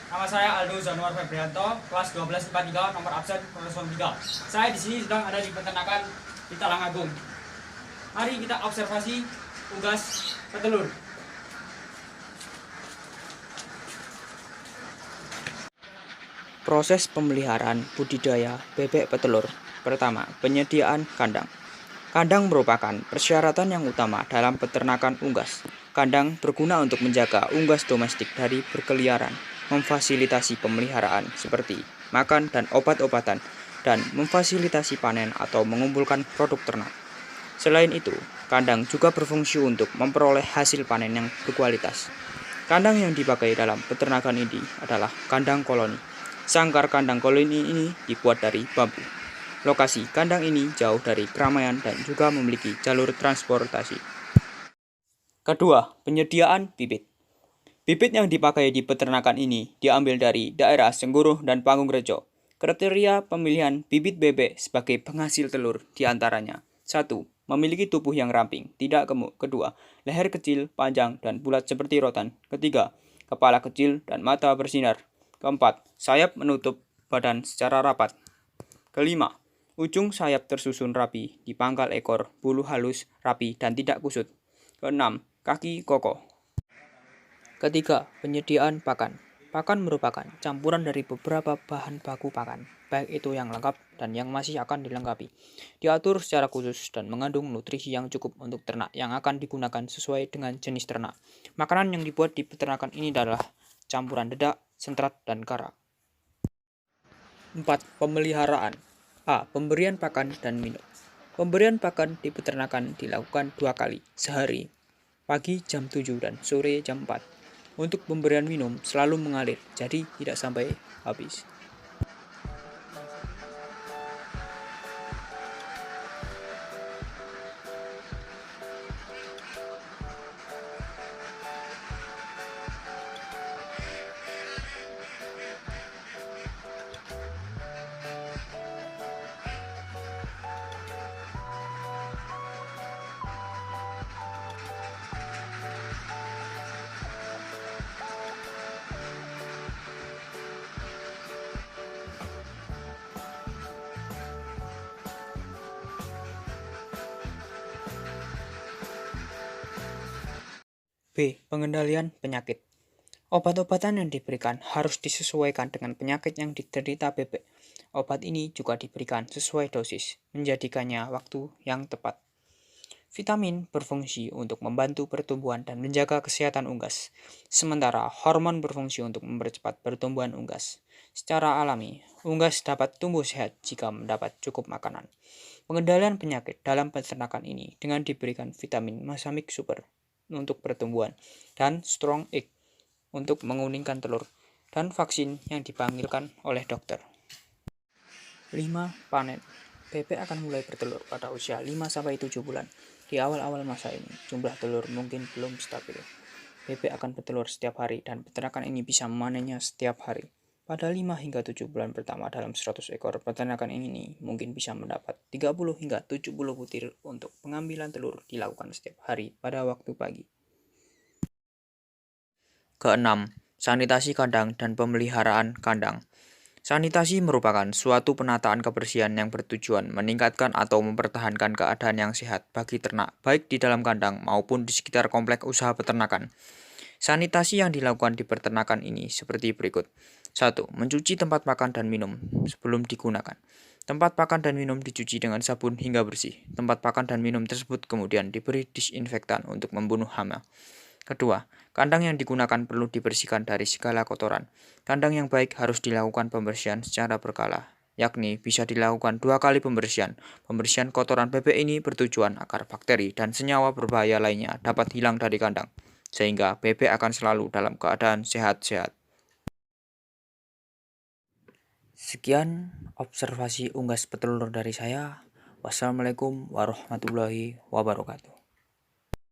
Nama saya Aldo Zanuar Febrianto, kelas 12 IPA 3, nomor absen Proson 3. Saya di sini sedang ada di peternakan di Talangagung. Mari kita observasi unggas petelur. Proses pemeliharaan budidaya bebek petelur. Pertama, penyediaan kandang. Kandang merupakan persyaratan yang utama dalam peternakan unggas. Kandang berguna untuk menjaga unggas domestik dari berkeliaran, memfasilitasi pemeliharaan seperti makan dan obat-obatan, dan memfasilitasi panen atau mengumpulkan produk ternak. Selain itu, kandang juga berfungsi untuk memperoleh hasil panen yang berkualitas. Kandang yang dipakai dalam peternakan ini adalah kandang koloni. Sangkar kandang koloni ini dibuat dari bambu. Lokasi kandang ini jauh dari keramaian dan juga memiliki jalur transportasi. Kedua, penyediaan bibit. Bibit yang dipakai di peternakan ini diambil dari daerah Sengguruh dan Panggung-Rejo. Kriteria pemilihan bibit bebek sebagai penghasil telur diantaranya: 1. Memiliki tubuh yang ramping, tidak gemuk. Kedua, leher kecil, panjang, dan bulat seperti rotan. Ketiga, kepala kecil dan mata bersinar. Keempat, sayap menutup badan secara rapat. Kelima, ujung sayap tersusun rapi di pangkal ekor, bulu halus, rapi, dan tidak kusut. Keenam, kaki kokoh. Ketiga, penyediaan pakan. Pakan merupakan campuran dari beberapa bahan baku pakan, baik itu yang lengkap dan yang masih akan dilengkapi. Diatur secara khusus dan mengandung nutrisi yang cukup untuk ternak yang akan digunakan sesuai dengan jenis ternak. Makanan yang dibuat di peternakan ini adalah campuran dedak, sentrat, dan kara. 4. Pemeliharaan. A. Pemberian pakan dan minum. Pemberian pakan di peternakan dilakukan 2 kali sehari, pagi jam 7 dan sore jam 4. Untuk pemberian minum selalu mengalir, jadi tidak sampai habis. B. Pengendalian penyakit. Obat-obatan yang diberikan harus disesuaikan dengan penyakit yang diderita bebek. Obat ini juga diberikan sesuai dosis, menjadikannya waktu yang tepat. Vitamin berfungsi untuk membantu pertumbuhan dan menjaga kesehatan unggas, sementara hormon berfungsi untuk mempercepat pertumbuhan unggas. Secara alami, unggas dapat tumbuh sehat jika mendapat cukup makanan. Pengendalian penyakit dalam peternakan ini dengan diberikan vitamin Masamik Super untuk pertumbuhan dan Strong Egg untuk menguningkan telur, dan vaksin yang dipanggilkan oleh dokter. 5. Panen. Bebek akan mulai bertelur pada usia 5-7 bulan. Di awal-awal masa ini, jumlah telur mungkin belum stabil. Bebek akan bertelur setiap hari dan peternakan ini bisa memanennya setiap hari. Pada 5 hingga 7 bulan pertama dalam 100 ekor, peternakan ini mungkin bisa mendapat 30 hingga 70 butir untuk pengambilan telur dilakukan setiap hari pada waktu pagi. Keenam, sanitasi kandang dan pemeliharaan kandang. Sanitasi merupakan suatu penataan kebersihan yang bertujuan meningkatkan atau mempertahankan keadaan yang sehat bagi ternak, baik di dalam kandang maupun di sekitar kompleks usaha peternakan. Sanitasi yang dilakukan di peternakan ini seperti berikut. 1. Mencuci tempat makan dan minum sebelum digunakan. Tempat makan dan minum dicuci dengan sabun hingga bersih. Tempat makan dan minum tersebut kemudian diberi disinfektan untuk membunuh hama. Kedua, kandang yang digunakan perlu dibersihkan dari segala kotoran. Kandang yang baik harus dilakukan pembersihan secara berkala, yakni bisa dilakukan 2 kali pembersihan. Pembersihan kotoran bebek ini bertujuan agar bakteri dan senyawa berbahaya lainnya dapat hilang dari kandang, sehingga bebek akan selalu dalam keadaan sehat-sehat. Sekian observasi unggas petelur dari saya. Wassalamualaikum warahmatullahi wabarakatuh.